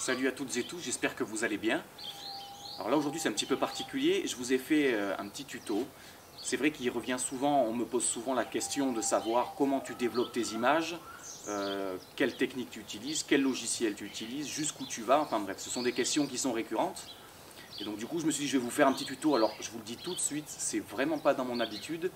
Salut à toutes et tous, j'espère que vous allez bien. Alors là aujourd'hui c'est un petit peu particulier, je vous ai fait un petit tuto. C'est vrai qu'il revient souvent, on me pose souvent la question de savoir comment tu développes tes images, quelle technique tu utilises, quel logiciel tu utilises, jusqu'où tu vas, enfin bref, ce sont des questions qui sont récurrentes. Et donc du coup je me suis dit je vais vous faire un petit tuto, alors je vous le dis tout de suite, c'est vraiment pas dans mon habitude.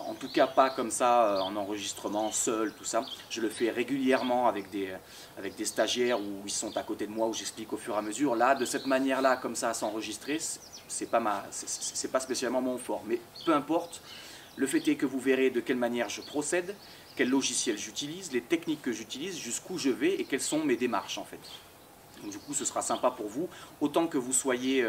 En tout cas pas comme ça en enregistrement seul, tout ça. Je le fais régulièrement avec des stagiaires où ils sont à côté de moi, où j'explique au fur et à mesure. Là, de cette manière-là, comme ça, à s'enregistrer, c'est pas spécialement mon fort. Mais peu importe, le fait est que vous verrez de quelle manière je procède, quel logiciel j'utilise, les techniques que j'utilise, jusqu'où je vais et quelles sont mes démarches en fait. Donc, du coup, ce sera sympa pour vous, autant que vous soyez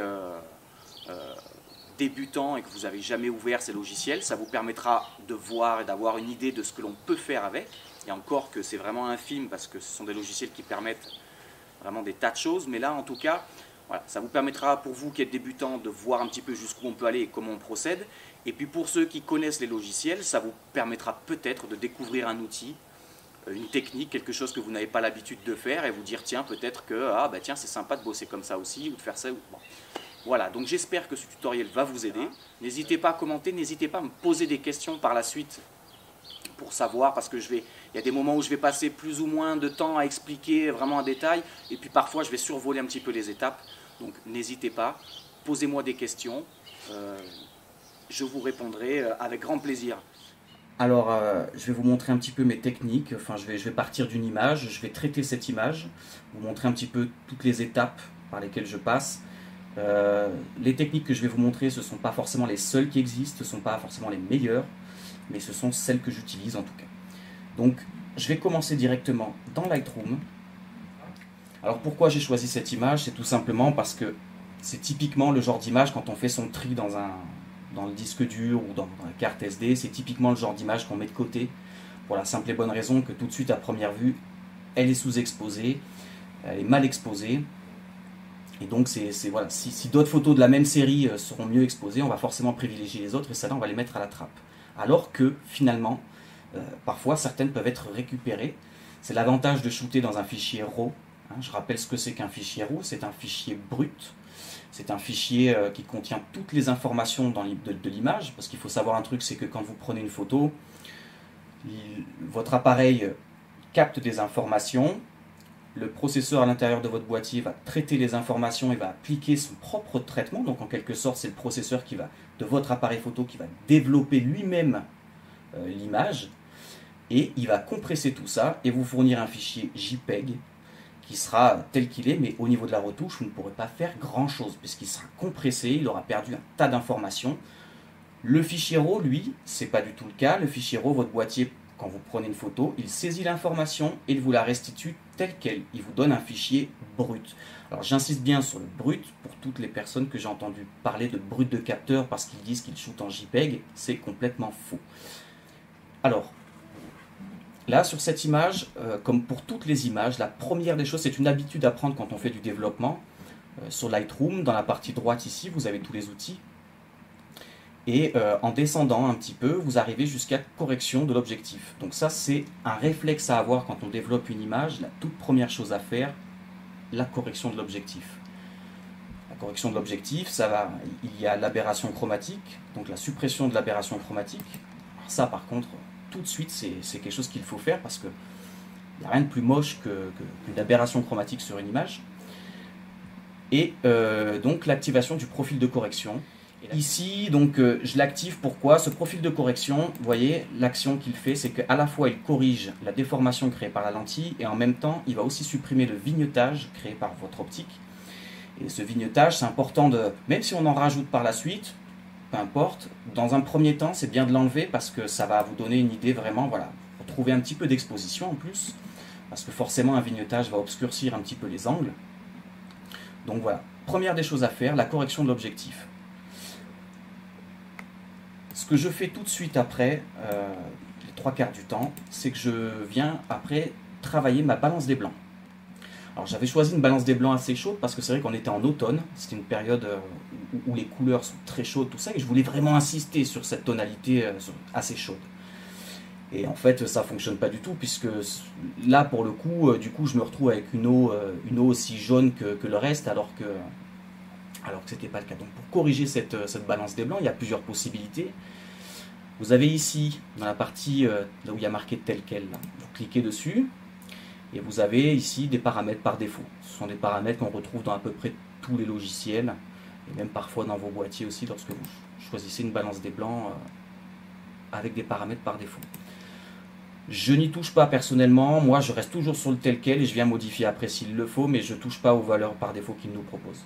débutant et que vous n'avez jamais ouvert ces logiciels, ça vous permettra de voir et d'avoir une idée de ce que l'on peut faire avec. Et encore que c'est vraiment infime parce que ce sont des logiciels qui permettent vraiment des tas de choses, mais là en tout cas, voilà, ça vous permettra pour vous qui êtes débutant de voir un petit peu jusqu'où on peut aller et comment on procède. Et puis pour ceux qui connaissent les logiciels, ça vous permettra peut-être de découvrir un outil, une technique, quelque chose que vous n'avez pas l'habitude de faire et vous dire tiens peut-être que ah, bah, tiens c'est sympa de bosser comme ça aussi ou de faire ça. Bon. Voilà, donc j'espère que ce tutoriel va vous aider. N'hésitez pas à commenter, n'hésitez pas à me poser des questions par la suite pour savoir, parce que il y a des moments où je vais passer plus ou moins de temps à expliquer vraiment en détail, et puis parfois je vais survoler un petit peu les étapes. Donc n'hésitez pas, posez-moi des questions, je vous répondrai avec grand plaisir. Alors, je vais vous montrer un petit peu mes techniques. Enfin, je vais partir d'une image, je vais traiter cette image, vous montrer un petit peu toutes les étapes par lesquelles je passe. Les techniques que je vais vous montrer, ce ne sont pas forcément les seules qui existent, ce ne sont pas forcément les meilleures, mais ce sont celles que j'utilise en tout cas. Donc, je vais commencer directement dans Lightroom. Alors, pourquoi j'ai choisi cette image? C'est tout simplement parce que c'est typiquement le genre d'image quand on fait son tri dans le disque dur ou dans la carte SD, c'est typiquement le genre d'image qu'on met de côté, pour la simple et bonne raison que tout de suite à première vue, elle est sous-exposée, elle est mal exposée. Et donc, voilà, si d'autres photos de la même série seront mieux exposées, on va forcément privilégier les autres et celles-là, on va les mettre à la trappe. Alors que, finalement, parfois, certaines peuvent être récupérées. C'est l'avantage de shooter dans un fichier RAW. Hein, je rappelle ce que c'est qu'un fichier RAW. C'est un fichier brut. C'est un fichier qui contient toutes les informations de l'image. Parce qu'il faut savoir un truc, c'est que quand vous prenez une photo, votre appareil capte des informations. Le processeur à l'intérieur de votre boîtier va traiter les informations et va appliquer son propre traitement. Donc en quelque sorte, c'est le processeur de votre appareil photo qui va développer lui-même l'image. Et il va compresser tout ça et vous fournir un fichier JPEG qui sera tel qu'il est, mais au niveau de la retouche, vous ne pourrez pas faire grand-chose puisqu'il sera compressé, il aura perdu un tas d'informations. Le fichier RAW, lui, c'est pas du tout le cas. Le fichier RAW, votre boîtier, quand vous prenez une photo, il saisit l'information et il vous la restitue telle qu'elle. Il vous donne un fichier brut. Alors j'insiste bien sur le brut pour toutes les personnes que j'ai entendu parler de brut de capteur parce qu'ils disent qu'ils shootent en JPEG. C'est complètement faux. Alors, là sur cette image, comme pour toutes les images, la première des choses, c'est une habitude à prendre quand on fait du développement. Sur Lightroom, dans la partie droite ici, vous avez tous les outils. Et en descendant un petit peu, vous arrivez jusqu'à correction de l'objectif. Donc ça, c'est un réflexe à avoir quand on développe une image. La toute première chose à faire, la correction de l'objectif. La correction de l'objectif, il y a l'aberration chromatique, donc la suppression de l'aberration chromatique. Alors ça, par contre, tout de suite, c'est quelque chose qu'il faut faire parce qu'il n'y a rien de plus moche qu'une aberration chromatique sur une image. Et donc l'activation du profil de correction. Ici, donc, je l'active. Pourquoi? Ce profil de correction, vous voyez, l'action qu'il fait, c'est qu'à la fois il corrige la déformation créée par la lentille et en même temps, il va aussi supprimer le vignettage créé par votre optique. Et ce vignettage, c'est important même si on en rajoute par la suite, peu importe, dans un premier temps, c'est bien de l'enlever parce que ça va vous donner une idée vraiment, voilà, pour trouver un petit peu d'exposition en plus, parce que forcément un vignettage va obscurcir un petit peu les angles. Donc voilà, première des choses à faire, la correction de l'objectif. Ce que je fais tout de suite après, les 3/4 du temps, c'est que je viens après travailler ma balance des blancs. Alors j'avais choisi une balance des blancs assez chaude parce que c'est vrai qu'on était en automne, c'était une période où les couleurs sont très chaudes, tout ça, et je voulais vraiment insister sur cette tonalité assez chaude. Et en fait, ça fonctionne pas du tout, puisque là, pour le coup, du coup, je me retrouve avec une eau aussi jaune que le reste, alors que c'était pas le cas. Donc pour corriger cette balance des blancs, il y a plusieurs possibilités. Vous avez ici, dans la partie là où il y a marqué tel quel, là, vous cliquez dessus, et vous avez ici des paramètres par défaut. Ce sont des paramètres qu'on retrouve dans à peu près tous les logiciels, et même parfois dans vos boîtiers aussi, lorsque vous choisissez une balance des blancs avec des paramètres par défaut. Je n'y touche pas personnellement, moi je reste toujours sur le tel quel, et je viens modifier après s'il le faut, mais je ne touche pas aux valeurs par défaut qu'il nous propose.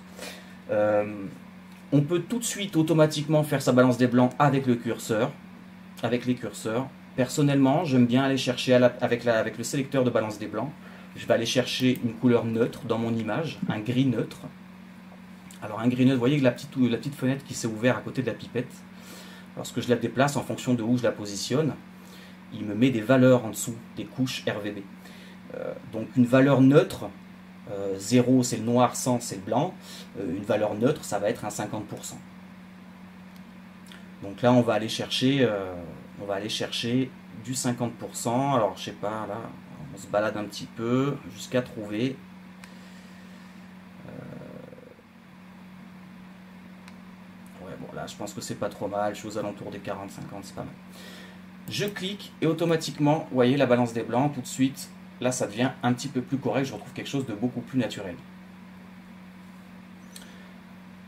On peut tout de suite automatiquement faire sa balance des blancs avec le curseur, avec les curseurs. Personnellement, j'aime bien aller chercher avec le sélecteur de balance des blancs. Je vais aller chercher une couleur neutre dans mon image, un gris neutre. Alors un gris neutre, vous voyez que la petite fenêtre qui s'est ouverte à côté de la pipette, lorsque je la déplace en fonction de où je la positionne, il me met des valeurs en dessous, des couches RVB. Donc une valeur neutre, 0 c'est le noir, 100 c'est le blanc, une valeur neutre ça va être un 50%. Donc là on va aller chercher du 50%, alors je sais pas, là on se balade un petit peu jusqu'à trouver ouais, bon là je pense que c'est pas trop mal, je suis aux alentours des 40-50, c'est pas mal. Je clique et automatiquement, vous voyez la balance des blancs tout de suite, là ça devient un petit peu plus correct, je retrouve quelque chose de beaucoup plus naturel.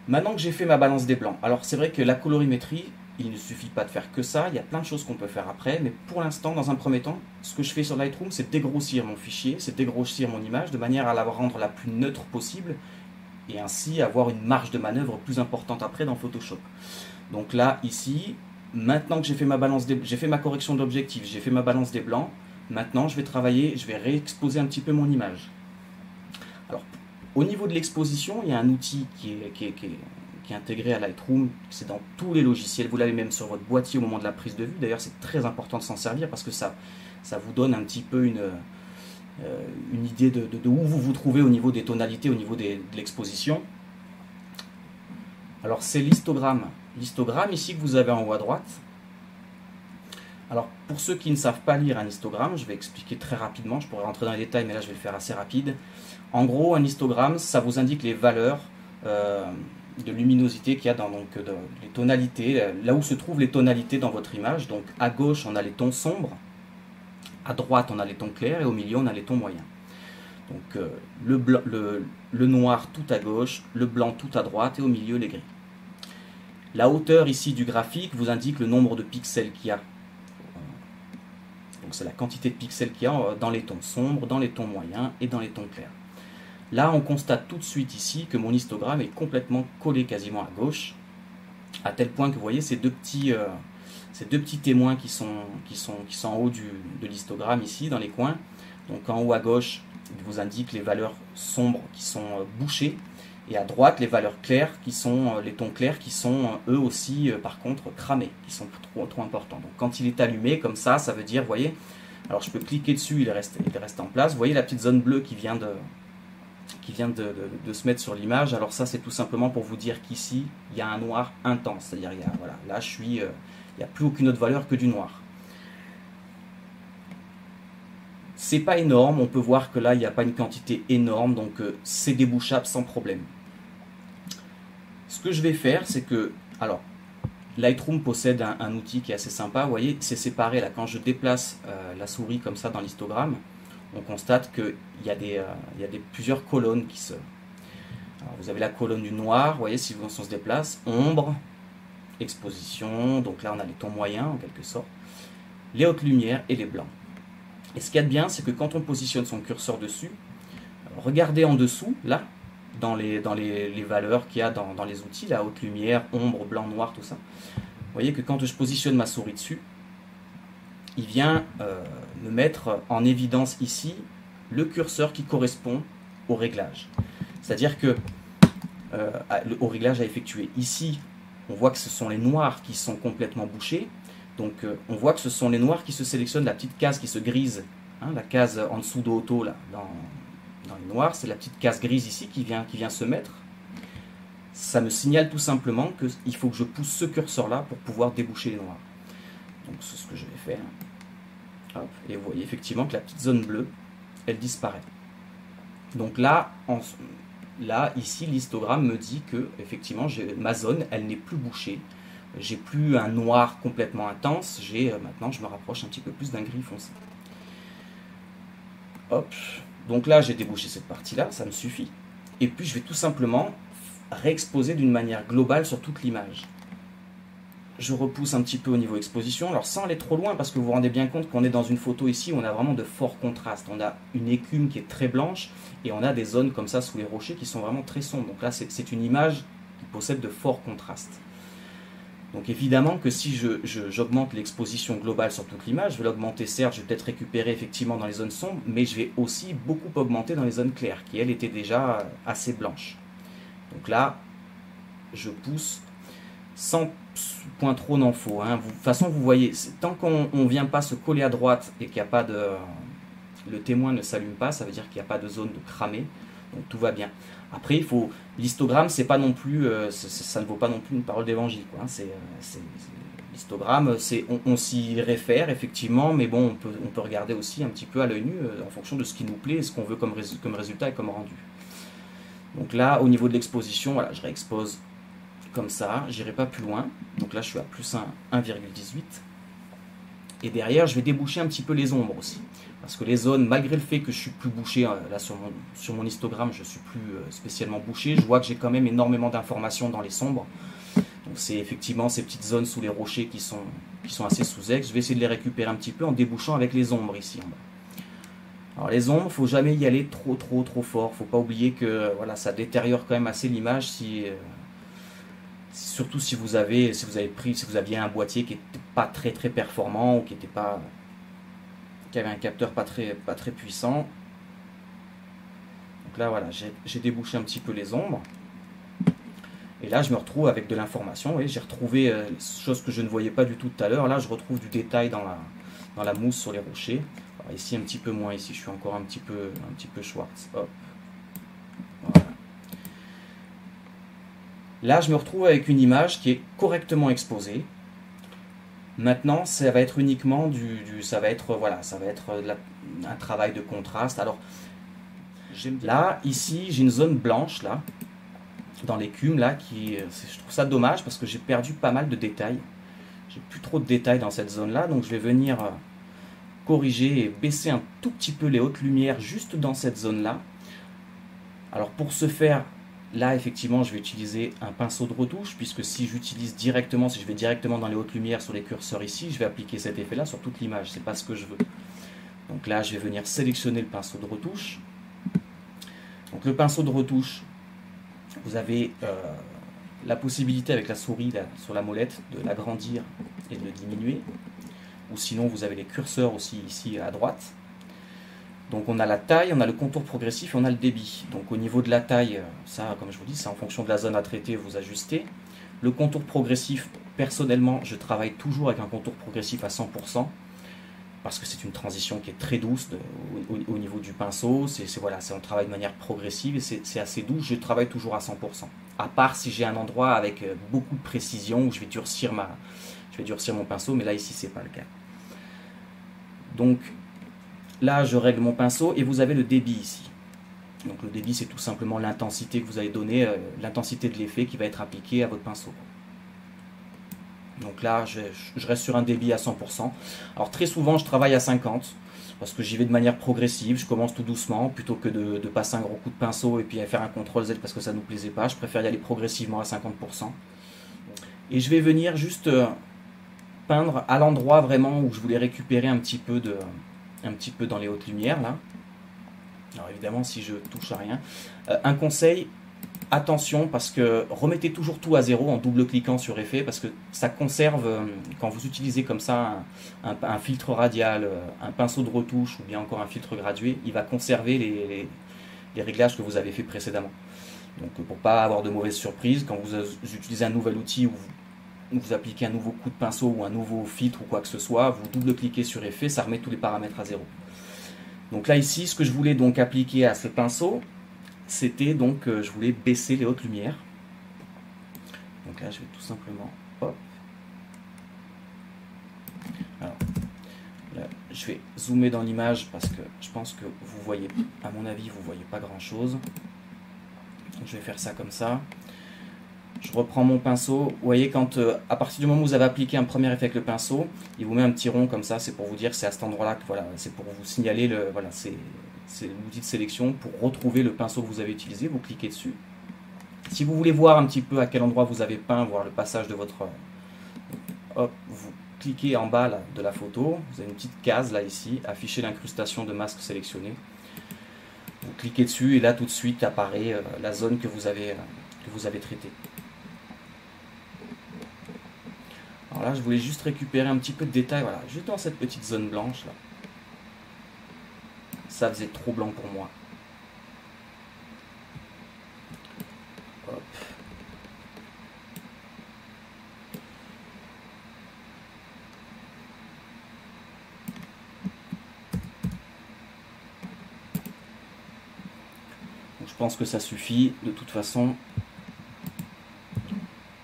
Maintenant que j'ai fait ma balance des blancs, alors c'est vrai que la colorimétrie, il ne suffit pas de faire que ça, il y a plein de choses qu'on peut faire après, mais pour l'instant, dans un premier temps, ce que je fais sur Lightroom, c'est dégrossir mon fichier, c'est dégrossir mon image de manière à la rendre la plus neutre possible et ainsi avoir une marge de manœuvre plus importante après dans Photoshop. Donc là, ici, maintenant que j'ai fait ma correction d'objectif, j'ai fait ma balance des blancs, maintenant je vais travailler, je vais réexposer un petit peu mon image. Alors, au niveau de l'exposition, il y a un outil qui est intégré à Lightroom, c'est dans tous les logiciels, vous l'avez même sur votre boîtier au moment de la prise de vue, d'ailleurs c'est très important de s'en servir parce que ça vous donne un petit peu une idée de où vous vous trouvez au niveau des tonalités, au niveau de l'exposition. Alors c'est l'histogramme ici que vous avez en haut à droite. Alors pour ceux qui ne savent pas lire un histogramme, je vais expliquer très rapidement, je pourrais rentrer dans les détails mais là je vais le faire assez rapide. En gros un histogramme ça vous indique les valeurs de luminosité qu'il y a dans les tonalités, là où se trouvent les tonalités dans votre image. Donc à gauche on a les tons sombres, à droite on a les tons clairs et au milieu on a les tons moyens. Donc le noir tout à gauche, le blanc tout à droite et au milieu les gris. La hauteur ici du graphique vous indique le nombre de pixels qu'il y a. Donc c'est la quantité de pixels qu'il y a dans les tons sombres, dans les tons moyens et dans les tons clairs. Là on constate tout de suite ici que mon histogramme est complètement collé quasiment à gauche, à tel point que vous voyez ces deux petits témoins qui sont en haut de l'histogramme ici dans les coins. Donc en haut à gauche il vous indique les valeurs sombres qui sont bouchées, et à droite les valeurs claires qui sont les tons clairs qui sont eux aussi par contre cramés, qui sont trop importants. Donc quand il est allumé comme ça veut dire, vous voyez, alors je peux cliquer dessus, il reste en place, vous voyez la petite zone bleue qui vient de se mettre sur l'image. Alors ça c'est tout simplement pour vous dire qu'ici il y a un noir intense, c'est-à-dire voilà, là il n'y a plus aucune autre valeur que du noir. C'est pas énorme, on peut voir que là il n'y a pas une quantité énorme, donc c'est débouchable sans problème. Ce que je vais faire, c'est que, alors, Lightroom possède un outil qui est assez sympa, vous voyez, c'est séparé là, quand je déplace la souris comme ça dans l'histogramme, on constate qu'il y a plusieurs colonnes qui se... Alors, vous avez la colonne du noir, vous voyez, si on se déplace, ombre, exposition, donc là on a les tons moyens en quelque sorte, les hautes lumières et les blancs. Et ce qu'il y a de bien, c'est que quand on positionne son curseur dessus, regardez en dessous, là, dans les valeurs qu'il y a dans les outils, la haute lumière, ombre, blanc, noir, tout ça. Vous voyez que quand je positionne ma souris dessus, il vient me mettre en évidence ici le curseur qui correspond au réglage. C'est-à-dire que au réglage à effectuer. Ici, on voit que ce sont les noirs qui sont complètement bouchés. Donc on voit que ce sont les noirs qui se sélectionnent, la petite case qui se grise, hein, la case en dessous d'auto là, dans les noirs, c'est la petite case grise ici qui vient se mettre. Ça me signale tout simplement qu'il faut que je pousse ce curseur là pour pouvoir déboucher les noirs. Donc c'est ce que je vais faire. Hop, et vous voyez effectivement que la petite zone bleue, elle disparaît. Donc là, ici, l'histogramme me dit que effectivement, ma zone, elle n'est plus bouchée. J'ai plus un noir complètement intense. Maintenant, je me rapproche un petit peu plus d'un gris foncé. Hop. Donc là, j'ai débouché cette partie-là, ça me suffit. Et puis, je vais tout simplement réexposer d'une manière globale sur toute l'image. Je repousse un petit peu au niveau exposition, alors sans aller trop loin, parce que vous vous rendez bien compte qu'on est dans une photo ici où on a vraiment de forts contrastes. On a une écume qui est très blanche, et on a des zones comme ça sous les rochers qui sont vraiment très sombres. Donc là, c'est une image qui possède de forts contrastes. Donc évidemment que si j'augmente l'exposition globale sur toute l'image, je vais l'augmenter, certes, je vais peut-être récupérer effectivement dans les zones sombres, mais je vais aussi beaucoup augmenter dans les zones claires, qui elles étaient déjà assez blanches. Donc là, je pousse sans point trop n'en faut. De toute façon, vous voyez, tant qu'on ne vient pas se coller à droite et qu'il n'y a pas de... Le témoin ne s'allume pas, ça veut dire qu'il n'y a pas de zone de cramé, donc tout va bien. Après, l'histogramme, c'est pas non plus, ça ne vaut pas non plus une parole d'évangile, quoi. L'histogramme, on s'y réfère effectivement, mais bon, on peut regarder aussi un petit peu à l'œil nu en fonction de ce qui nous plaît et ce qu'on veut comme résultat et comme rendu. Donc là, au niveau de l'exposition, voilà, je réexpose comme ça, j'irai pas plus loin. Donc là, je suis à plus 1,18. Et derrière, je vais déboucher un petit peu les ombres aussi. Parce que les zones, malgré le fait que je suis plus bouché, là sur mon histogramme, je suis plus spécialement bouché, je vois que j'ai quand même énormément d'informations dans les sombres. Donc c'est effectivement ces petites zones sous les rochers qui sont assez sous-ex. Je vais essayer de les récupérer un petit peu en débouchant avec les ombres ici en bas. Alors les ombres, il ne faut jamais y aller trop fort. Il ne faut pas oublier que voilà, ça détériore quand même assez l'image surtout si vous aviez un boîtier qui n'était pas très performant ou qui avait un capteur pas très puissant. Donc là voilà, j'ai débouché un petit peu les ombres. Et là je me retrouve avec de l'information. J'ai retrouvé chose que je ne voyais pas du tout tout à l'heure. Là je retrouve du détail dans la mousse sur les rochers. Alors, ici un petit peu moins, ici je suis encore un petit peu Schwartz. Hop. Voilà. Là, je me retrouve avec une image qui est correctement exposée. Maintenant, ça va être uniquement un travail de contraste. Alors, là, ici, j'ai une zone blanche, là, dans l'écume, là, je trouve ça dommage parce que j'ai perdu pas mal de détails. J'ai plus trop de détails dans cette zone-là, donc je vais venir corriger et baisser un tout petit peu les hautes lumières juste dans cette zone-là. Alors, pour ce faire, là, effectivement, je vais utiliser un pinceau de retouche, puisque si je vais directement dans les hautes lumières sur les curseurs ici, je vais appliquer cet effet-là sur toute l'image. C'est pas ce que je veux. Donc là, je vais venir sélectionner le pinceau de retouche. Donc le pinceau de retouche, vous avez la possibilité avec la souris là, sur la molette de l'agrandir et de le diminuer. Ou sinon, vous avez les curseurs aussi ici à droite. Donc on a la taille, on a le contour progressif et on a le débit. Donc au niveau de la taille, ça comme je vous dis, c'est en fonction de la zone à traiter, vous ajustez. Le contour progressif, personnellement, je travaille toujours avec un contour progressif à 100%, parce que c'est une transition qui est très douce au niveau du pinceau. On travaille de manière progressive et c'est assez doux, je travaille toujours à 100%. À part si j'ai un endroit avec beaucoup de précision où je vais durcir mon pinceau, mais là ici c'est pas le cas. Donc là, je règle mon pinceau et vous avez le débit ici. Donc le débit, c'est tout simplement l'intensité que vous allez donner, l'intensité de l'effet qui va être appliqué à votre pinceau. Donc là, je reste sur un débit à 100%. Alors très souvent, je travaille à 50, parce que j'y vais de manière progressive. Je commence tout doucement, plutôt que de passer un gros coup de pinceau et puis faire un CTRL-Z parce que ça ne nous plaisait pas. Je préfère y aller progressivement à 50%. Et je vais venir juste peindre à l'endroit vraiment où je voulais récupérer un petit peu dans les hautes lumières là. Alors évidemment si je touche à rien. Un conseil, attention parce que remettez toujours tout à zéro en double-cliquant sur effet, parce que ça conserve, quand vous utilisez comme ça un filtre radial, un pinceau de retouche ou bien encore un filtre gradué, il va conserver les réglages que vous avez fait précédemment. Donc pour pas avoir de mauvaises surprises, quand vous utilisez un nouvel outil ou vous appliquez un nouveau coup de pinceau ou un nouveau filtre ou quoi que ce soit, vous double-cliquez sur effet, ça remet tous les paramètres à zéro. Donc là ici, ce que je voulais donc appliquer à ce pinceau, c'était donc, je voulais baisser les hautes lumières. Donc là je vais tout simplement, hop. Alors, là, je vais zoomer dans l'image parce que je pense que vous voyez, à mon avis, vous voyez pas grand chose. Donc je vais faire ça comme ça. Je reprends mon pinceau. Vous voyez, quand à partir du moment où vous avez appliqué un premier effet avec le pinceau, il vous met un petit rond comme ça. C'est pour vous dire, c'est à cet endroit-là que voilà, c'est pour vous signaler le, voilà, c'est l'outil de sélection pour retrouver le pinceau que vous avez utilisé. Vous cliquez dessus. Si vous voulez voir un petit peu à quel endroit vous avez peint, voir le passage de votre, hop, vous cliquez en bas là, de la photo. Vous avez une petite case là ici, afficher l'incrustation de masque sélectionné. Vous cliquez dessus et là tout de suite apparaît la zone que vous avez traitée. Alors là, je voulais juste récupérer un petit peu de détail, voilà, juste dans cette petite zone blanche là. Ça faisait trop blanc pour moi. Hop. Donc, je pense que ça suffit de toute façon.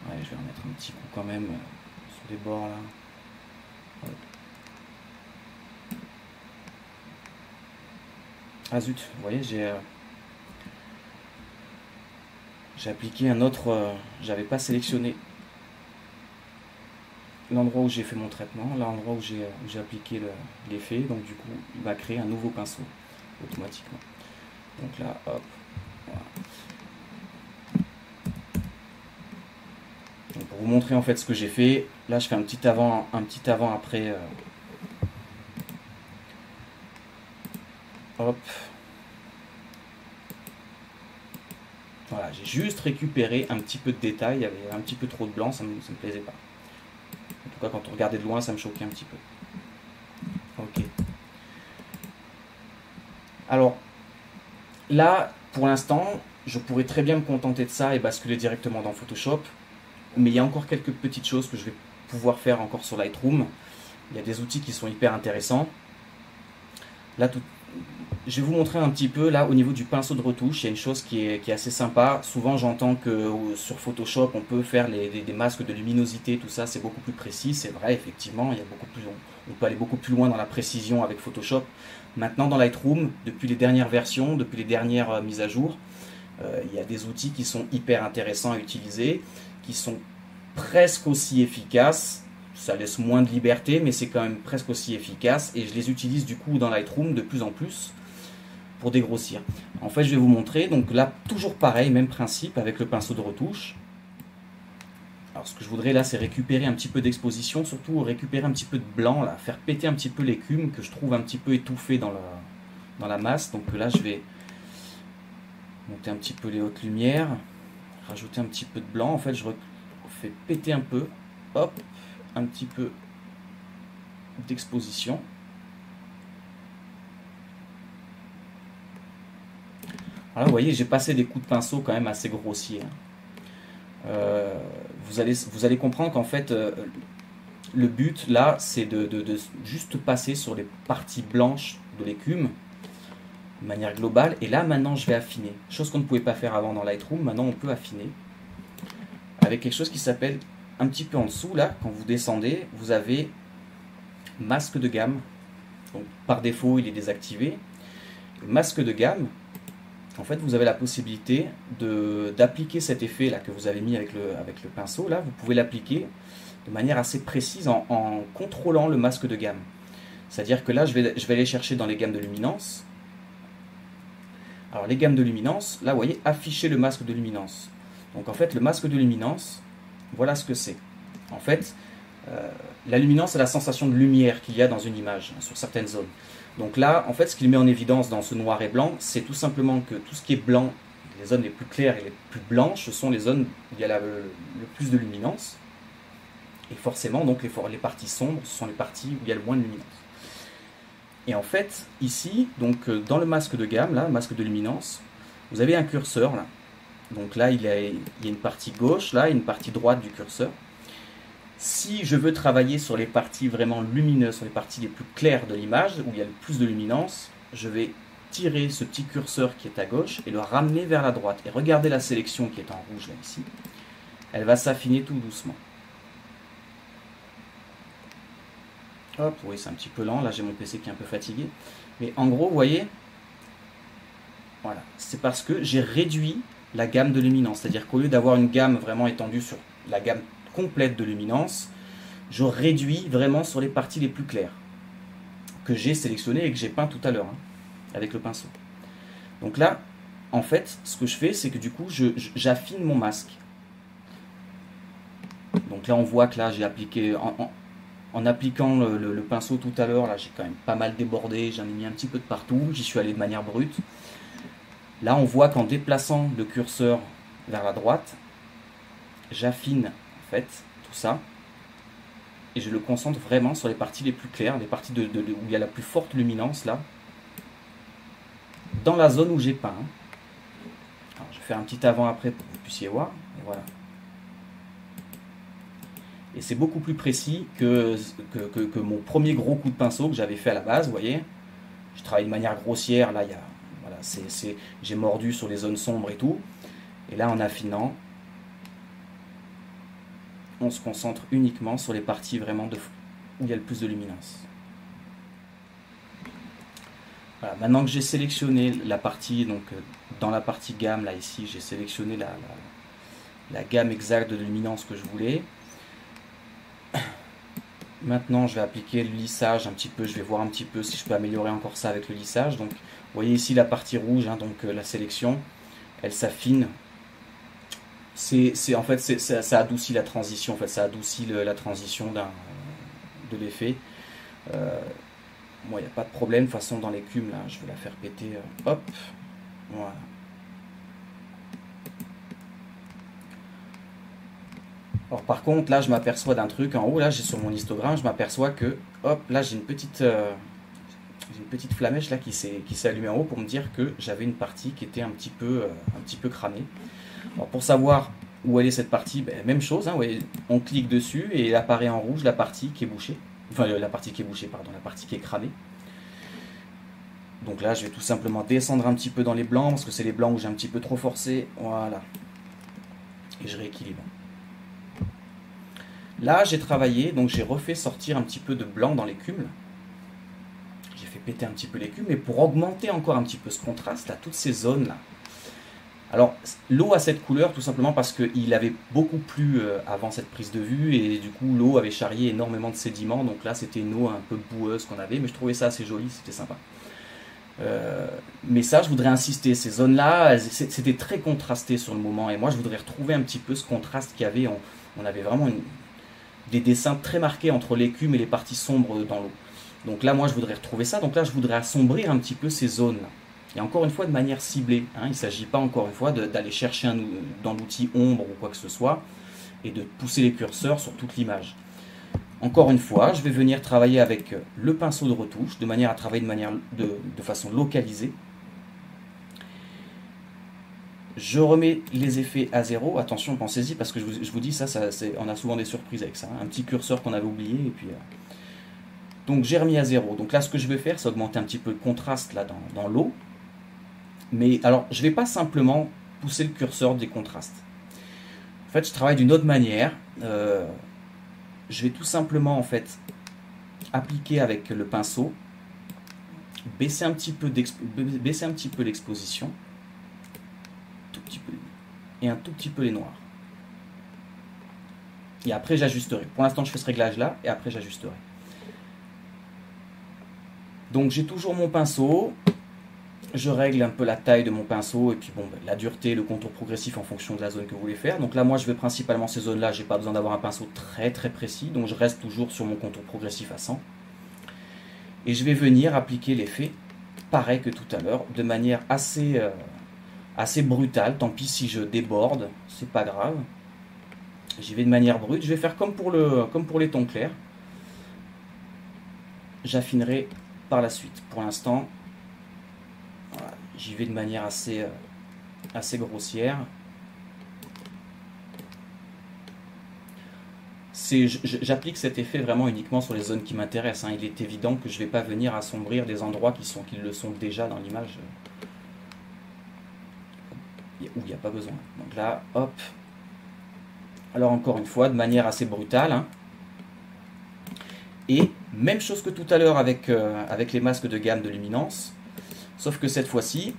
Ouais, je vais remettre un petit coup quand même sur les bords là. Hop. Ah zut, vous voyez, j'ai appliqué un autre, j'avais pas sélectionné l'endroit où j'ai fait mon traitement, l'endroit où j'ai appliqué l'effet, donc du coup il va créer un nouveau pinceau automatiquement. Donc là, hop, voilà. Donc pour vous montrer en fait ce que j'ai fait, là je fais un petit avant après. Hop. Voilà, j'ai juste récupéré un petit peu de détail, il y avait un petit peu trop de blanc, ça me plaisait pas. En tout cas, quand on regardait de loin, ça me choquait un petit peu. Ok. Alors, là, pour l'instant, je pourrais très bien me contenter de ça et basculer directement dans Photoshop. Mais il y a encore quelques petites choses que je vais pouvoir faire encore sur Lightroom. Il y a des outils qui sont hyper intéressants. Là, je vais vous montrer un petit peu, là, au niveau du pinceau de retouche, il y a une chose qui est assez sympa. Souvent, j'entends que sur Photoshop, on peut faire des masques de luminosité, tout ça, c'est beaucoup plus précis. C'est vrai, effectivement, il y a on peut aller beaucoup plus loin dans la précision avec Photoshop. Maintenant, dans Lightroom, depuis les dernières versions, depuis les dernières mises à jour, il y a des outils qui sont hyper intéressants à utiliser, qui sont presque aussi efficaces. Ça laisse moins de liberté, mais c'est quand même presque aussi efficace. Et je les utilise du coup dans Lightroom de plus en plus pour dégrossir. En fait, je vais vous montrer. Donc là, toujours pareil, même principe avec le pinceau de retouche. Alors ce que je voudrais là, c'est récupérer un petit peu d'exposition, surtout récupérer un petit peu de blanc, là, faire péter un petit peu l'écume que je trouve un petit peu étouffé dans la masse. Donc là, je vais monter un petit peu les hautes lumières, rajouter un petit peu de blanc. En fait, je fais péter un peu. Hop, un petit peu d'exposition. Alors vous voyez, j'ai passé des coups de pinceau quand même assez grossiers. Vous allez comprendre qu'en fait, le but là, c'est de juste passer sur les parties blanches de l'écume de manière globale. Et là, maintenant, je vais affiner. Chose qu'on ne pouvait pas faire avant dans Lightroom. Maintenant, on peut affiner avec quelque chose qui s'appelle, un petit peu en dessous, là, quand vous descendez, vous avez masque de gamme. Donc, par défaut, il est désactivé. Masque de gamme, en fait, vous avez la possibilité d'appliquer cet effet là que vous avez mis avec le pinceau. Là, vous pouvez l'appliquer de manière assez précise en contrôlant le masque de gamme. C'est-à-dire que là, je vais aller chercher dans les gammes de luminance. Alors, les gammes de luminance, là, vous voyez, afficher le masque de luminance. Donc, en fait, le masque de luminance, voilà ce que c'est. En fait, la luminance, c'est la sensation de lumière qu'il y a dans une image, hein, sur certaines zones. Donc là, en fait, ce qu'il met en évidence dans ce noir et blanc, c'est tout simplement que tout ce qui est blanc, les zones les plus claires et les plus blanches, ce sont les zones où il y a le plus de luminance. Et forcément, donc, les parties sombres, ce sont les parties où il y a le moins de luminance. Et en fait, ici, donc, dans le masque de gamme, là, masque de luminance, vous avez un curseur, là. Donc là, il y a une partie gauche, là, et une partie droite du curseur. Si je veux travailler sur les parties vraiment lumineuses, sur les parties les plus claires de l'image, où il y a le plus de luminance, je vais tirer ce petit curseur qui est à gauche et le ramener vers la droite. Et regardez la sélection qui est en rouge là, ici. Elle va s'affiner tout doucement. Hop, oui, c'est un petit peu lent. Là, j'ai mon PC qui est un peu fatigué. Mais en gros, vous voyez, voilà, c'est parce que j'ai réduit la gamme de luminance. C'est-à-dire qu'au lieu d'avoir une gamme vraiment étendue sur la gamme complète de luminance, je réduis vraiment sur les parties les plus claires que j'ai sélectionnées et que j'ai peint tout à l'heure hein, avec le pinceau. Donc là, en fait, ce que je fais, c'est que du coup, j'affine mon masque. Donc là, on voit que là, j'ai appliqué, en appliquant le pinceau tout à l'heure, là, j'ai quand même pas mal débordé, j'en ai mis un petit peu de partout, j'y suis allé de manière brute. Là, on voit qu'en déplaçant le curseur vers la droite, j'affine en fait tout ça et je le concentre vraiment sur les parties les plus claires, les parties où il y a la plus forte luminance là, dans la zone où j'ai peint. Alors, je vais faire un petit avant-après pour que vous puissiez voir. Et voilà. Et c'est beaucoup plus précis que mon premier gros coup de pinceau que j'avais fait à la base, vous voyez. Je travaille de manière grossière, là, voilà, j'ai mordu sur les zones sombres et tout. Et là, en affinant, on se concentre uniquement sur les parties vraiment où il y a le plus de luminance. Voilà, maintenant que j'ai sélectionné la partie, donc dans la partie gamme, là ici, j'ai sélectionné la gamme exacte de luminance que je voulais. Maintenant, je vais appliquer le lissage un petit peu, je vais voir un petit peu si je peux améliorer encore ça avec le lissage. Donc, vous voyez ici la partie rouge, hein, donc la sélection, elle s'affine. En fait, ça adoucit la transition, en fait, ça adoucit la transition de l'effet. Moi, il n'y a pas de problème, de toute façon, dans l'écume, là, je vais la faire péter, hop, voilà. Alors par contre, là, je m'aperçois d'un truc, en haut, là, j'ai sur mon histogramme, je m'aperçois que, hop, là, j'ai une petite flamèche, là, qui s'est allumée en haut pour me dire que j'avais une partie qui était un petit peu cramée. Alors pour savoir où elle est cette partie, ben, même chose, hein, voyez, on clique dessus et il apparaît en rouge la partie qui est bouchée. Enfin, la partie qui est bouchée, pardon, la partie qui est cramée. Donc là, je vais tout simplement descendre un petit peu dans les blancs, parce que c'est les blancs où j'ai un petit peu trop forcé. Voilà. Et je rééquilibre. Là, j'ai travaillé, donc j'ai refait sortir un petit peu de blanc dans l'écume. J'ai fait péter un petit peu l'écume, mais pour augmenter encore un petit peu ce contraste, là, toutes ces zones-là. Alors, l'eau a cette couleur tout simplement parce qu'il avait beaucoup plu avant cette prise de vue et du coup, l'eau avait charrié énormément de sédiments. Donc là, c'était une eau un peu boueuse qu'on avait, mais je trouvais ça assez joli, c'était sympa. Mais ça, je voudrais insister, ces zones-là, c'était très contrasté sur le moment. Et moi, je voudrais retrouver un petit peu ce contraste qu'il y avait. On avait vraiment des dessins très marqués entre l'écume et les parties sombres dans l'eau. Donc là, moi, je voudrais retrouver ça. Donc là, je voudrais assombrir un petit peu ces zones-là. Et encore une fois, de manière ciblée. Hein. Il ne s'agit pas, encore une fois, d'aller chercher dans l'outil ombre ou quoi que ce soit et de pousser les curseurs sur toute l'image. Encore une fois, je vais venir travailler avec le pinceau de retouche, de manière à travailler de façon localisée. Je remets les effets à zéro. Attention, pensez-y, parce que je vous dis, on a souvent des surprises avec ça. Hein. Un petit curseur qu'on avait oublié, et puis... Donc j'ai remis à zéro. Donc là, ce que je vais faire, c'est augmenter un petit peu le contraste là dans l'eau. Mais alors, je ne vais pas simplement pousser le curseur des contrastes. En fait, je travaille d'une autre manière. Je vais tout simplement en fait appliquer avec le pinceau, baisser un petit peu l'exposition, tout petit peu, et un tout petit peu les noirs. Et après j'ajusterai. Pour l'instant, je fais ce réglage là, et après j'ajusterai. Donc j'ai toujours mon pinceau. Je règle un peu la taille de mon pinceau et puis bon, la dureté, le contour progressif en fonction de la zone que vous voulez faire. Donc là, moi, je vais principalement ces zones-là, j'ai pas besoin d'avoir un pinceau très très précis, donc je reste toujours sur mon contour progressif à 100. Et je vais venir appliquer l'effet, pareil que tout à l'heure, de manière assez brutale. Tant pis si je déborde, c'est pas grave. J'y vais de manière brute. Je vais faire comme pour les tons clairs. J'affinerai par la suite. Pour l'instant, voilà, j'y vais de manière assez grossière. J'applique cet effet vraiment uniquement sur les zones qui m'intéressent. Hein. Il est évident que je ne vais pas venir assombrir des endroits qui le sont déjà dans l'image, où il n'y a pas besoin. Donc là, hop. Alors encore une fois, de manière assez brutale. Hein. Et Même chose que tout à l'heure avec les masques de gamme de luminance, sauf que cette fois-ci,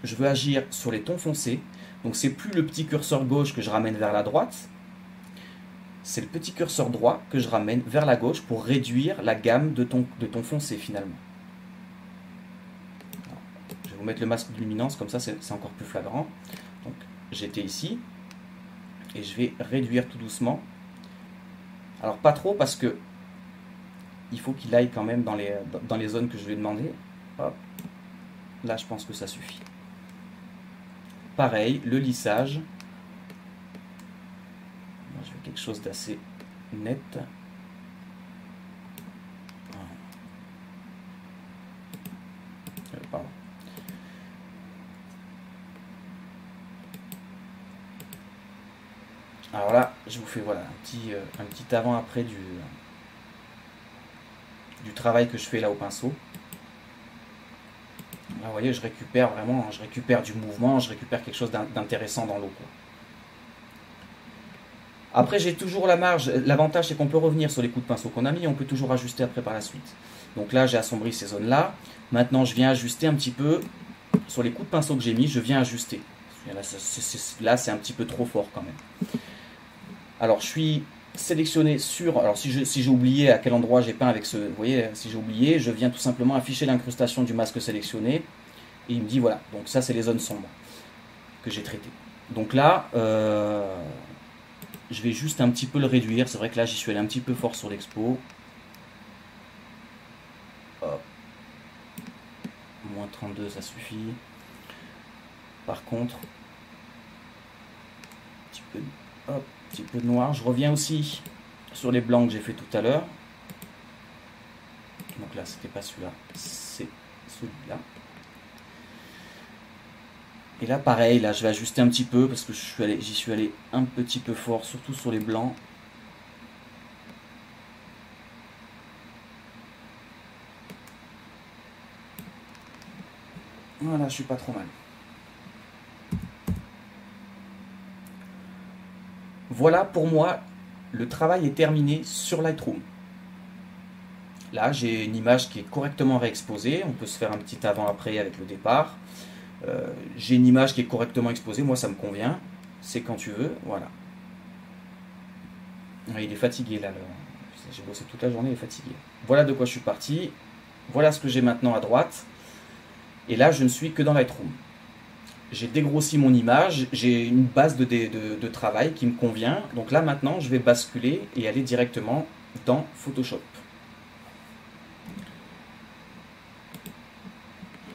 je veux agir sur les tons foncés. Donc c'est plus le petit curseur gauche que je ramène vers la droite, c'est le petit curseur droit que je ramène vers la gauche pour réduire la gamme de tons foncés finalement. Alors, je vais vous mettre le masque de luminance, comme ça c'est encore plus flagrant. Donc j'étais ici, et je vais réduire tout doucement. Alors pas trop parce que il faut qu'il aille quand même dans les zones que je lui ai demandé. Hop. Là je pense que ça suffit. Pareil, le lissage. Moi, je veux quelque chose d'assez net. Pardon. Alors là, je vous fais voilà, un petit avant-après du travail que je fais là au pinceau. Là, vous voyez, je récupère vraiment, je récupère du mouvement, je récupère quelque chose d'intéressant dans l'eau. Après, j'ai toujours la marge. L'avantage, c'est qu'on peut revenir sur les coups de pinceau qu'on a mis, on peut toujours ajuster après par la suite. Donc là, j'ai assombri ces zones-là. Maintenant, je viens ajuster un petit peu sur les coups de pinceau que j'ai mis, je viens ajuster. Là, c'est un petit peu trop fort quand même. Alors, je suis sélectionné sur... Alors, si j'ai oublié à quel endroit j'ai peint avec ce... Vous voyez, si j'ai oublié, je viens tout simplement afficher l'incrustation du masque sélectionné. Et il me dit, voilà, donc ça, c'est les zones sombres que j'ai traitées. Donc là, je vais juste un petit peu le réduire. C'est vrai que là, j'y suis allé un petit peu fort sur l'expo. Hop. Moins 32, ça suffit. Par contre, un petit peu de noir. Je reviens aussi sur les blancs que j'ai fait tout à l'heure. Donc là, c'était pas celui-là, c'est celui-là. Et là, pareil, là, je vais ajuster un petit peu parce que j'y suis allé un petit peu fort, surtout sur les blancs. Voilà, je suis pas trop mal. Voilà, pour moi, le travail est terminé sur Lightroom. Là, j'ai une image qui est correctement réexposée. On peut se faire un petit avant-après avec le départ. J'ai une image qui est correctement exposée. Moi, ça me convient. C'est quand tu veux. Voilà. Il est fatigué, là. J'ai bossé toute la journée, il est fatigué. Voilà de quoi je suis parti. Voilà ce que j'ai maintenant à droite. Et là, je ne suis que dans Lightroom. J'ai dégrossi mon image, j'ai une base de travail qui me convient. Donc là, maintenant, je vais basculer et aller directement dans Photoshop.